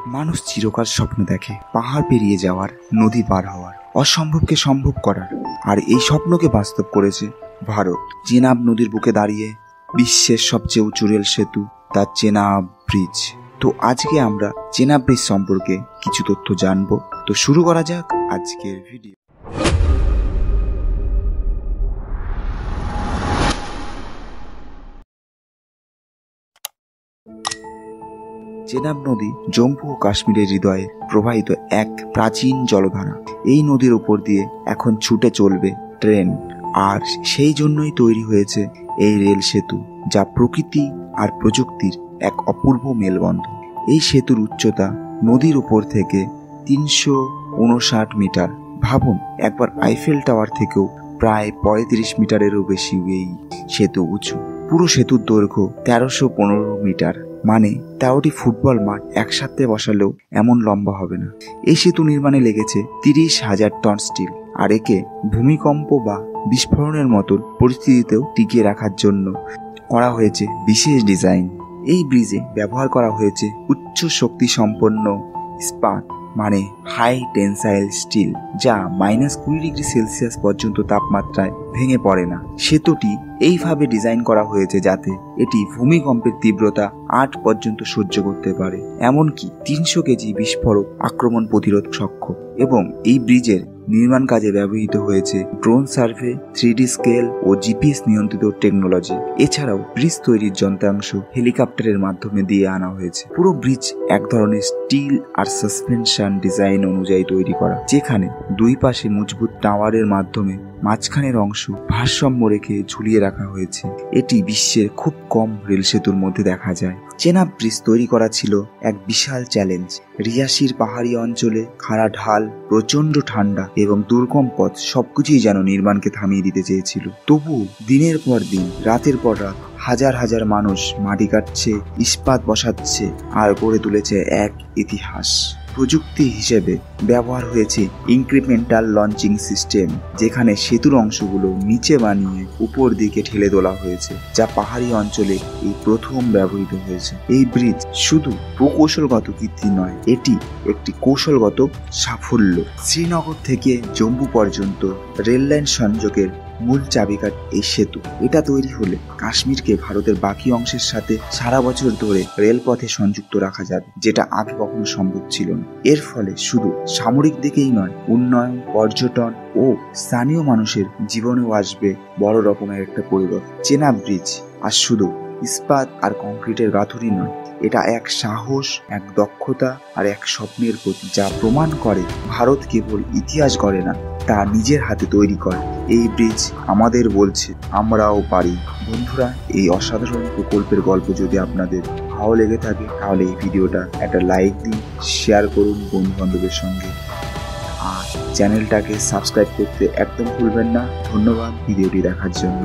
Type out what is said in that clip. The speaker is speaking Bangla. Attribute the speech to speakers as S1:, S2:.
S1: মানুষ চিরকাল স্বপ্ন দেখে পাহাড় পেরিয়ে যাওয়ার, নদী পার হওয়ার, অসম্ভবকে সম্ভব করার। আর এই স্বপ্নকে বাস্তব করেছে ভারত। চেনাব নদীর বুকে দাঁড়িয়ে বিশ্বের সবচেয়ে উঁচু রেল সেতু, তার চেনাব ব্রিজ। তো আজকে আমরা চেনাব ব্রিজ সম্পর্কে কিছু তথ্য জানবো। তো শুরু করা যাক আজকের ভিডিও। চেনাব নদী জম্মু ও কাশ্মীরের হৃদয়ে প্রবাহিত এক প্রাচীন জলধারা। এই নদীর উপর দিয়ে এখন ছুটে চলবে ট্রেন, আর সেই জন্যই তৈরি হয়েছে এই রেল সেতু, যা প্রকৃতি আর প্রযুক্তির এক অপূর্ব মেলবন্ধন। এই সেতুর উচ্চতা নদীর উপর থেকে 359 মিটার। ভাবুন, একবার আইফেল টাওয়ার থেকেও প্রায় 35 মিটারেরও বেশি এই সেতু উঁচু। পুরো সেতুর দৈর্ঘ্য 1315 মিটার, মানে 13টি ফুটবল মাঠ একসাথে বসালেও এমন লম্বা হবে না। এই সেতু নির্মাণে লেগেছে 30,000 টন স্টিল, আর একে ভূমিকম্প বা বিস্ফোরণের মতো পরিস্থিতিতেও টিকিয়ে রাখার জন্য করা হয়েছে বিশেষ ডিজাইন। এই ব্রিজে ব্যবহার করা হয়েছে উচ্চ শক্তি সম্পন্ন ইস্পাত, মানে হাই টেনসাইল স্টিল, যা -20 ডিগ্রি সেলসিয়াস পর্যন্ত তাপমাত্রায় ভেঙে পড়ে না। সেতুটি এইভাবে ডিজাইন করা হয়েছে যাতে এটি ভূমিকম্পের তীব্রতা 8 পর্যন্ত সহ্য করতে পারে, এমনকি 300 কেজি বিস্ফোরক আক্রমণ প্রতিরোধ সক্ষম। এবং এই ব্রিজের নির্মাণ কাজে ব্যবহৃত হয়েছে ড্রোন সার্ভে, 3D স্কেল ও জিপিএস নিয়ন্ত্রিত টেকনোলজি। এছাড়াও ব্রিজ তৈরির যন্ত্রাংশ হেলিকপ্টারের মাধ্যমে দিয়ে আনা হয়েছে। পুরো ব্রিজ এক ধরনের স্টিল আর সাসপেনশন ডিজাইন অনুযায়ী তৈরি করা, যেখানে দুই পাশে মজবুত টাওয়ারের মাধ্যমে মাঝখানের অংশ ভারসাম্য রেখে ঝুলিয়ে রাখা হয়েছে। এটি বিশ্বের খুব কম রেল সেতুর মধ্যে দেখা যায়। চেনাব ব্রিজ তৈরি করা ছিল এক বিশাল চ্যালেঞ্জ। রিয়াসির পাহাড়ি অঞ্চলে খাড়া ঢাল, প্রচন্ড ঠান্ডা এবং দুর্গম পথ সবকিছুই যেন নির্মাণকে থামিয়ে দিতে চেয়েছিল। তবুও দিনের পর দিন, রাতের পর রাত হাজার হাজার মানুষ মাটি কাটছে, ইস্পাত বসাচ্ছে আর গড়ে তুলেছে এক ইতিহাস। প্রযুক্তি হিসেবে ব্যবহার হয়েছে ইনক্রিমেন্টাল লঞ্চিং সিস্টেম, যেখানে সেতুর অংশগুলো নিচে বানিয়ে উপর দিকে ঠেলে তোলা হয়েছে, যা পাহাড়ি অঞ্চলে এই প্রথম ব্যবহৃত হয়েছে। এই ব্রিজ শুধু প্রকৌশলগত কীর্তি নয়, এটি একটি কৌশলগত সাফল্য। শ্রীনগর থেকে জম্মু পর্যন্ত রেল লাইন সংযোগের মূল চাবিকাঠ এই সেতু। এটা তৈরি হলে কাশ্মীরকে ভারতের বাকি অংশের সাথে সারা বছর ধরে রেলপথে সংযুক্ত রাখা যাবে, যেটা আগে কখনো সম্ভব ছিল না। এর ফলে শুধু সামরিক দিকেই নয়, উন্নয়ন, পর্যটন ও স্থানীয় মানুষের জীবনেও আসবে বড় রকমের একটা পরিবর্তন। চেনাব ব্রিজ আর শুধু ইস্পাত আর কংক্রিটের গাঁথুনি নয়, এটা এক সাহস, এক দক্ষতা আর এক স্বপ্নের প্রতীক, যা প্রমাণ করে ভারত কেবল ইতিহাস গড়ে না, তা নিজের হাতে তৈরি করে। এই ব্রিজ আমাদের বলছে আমরাও পারি। বন্ধুরা, এই অসাধারণ প্রকল্পের গল্প যদি আপনাদের ভালো লেগে থাকে তাহলে এই ভিডিওটা একটা লাইক দিন, শেয়ার করুন বন্ধু বান্ধবের সঙ্গে, আর চ্যানেলটাকে সাবস্ক্রাইব করতে একদম ভুলবেন না। ধন্যবাদ ভিডিওটি দেখার জন্য।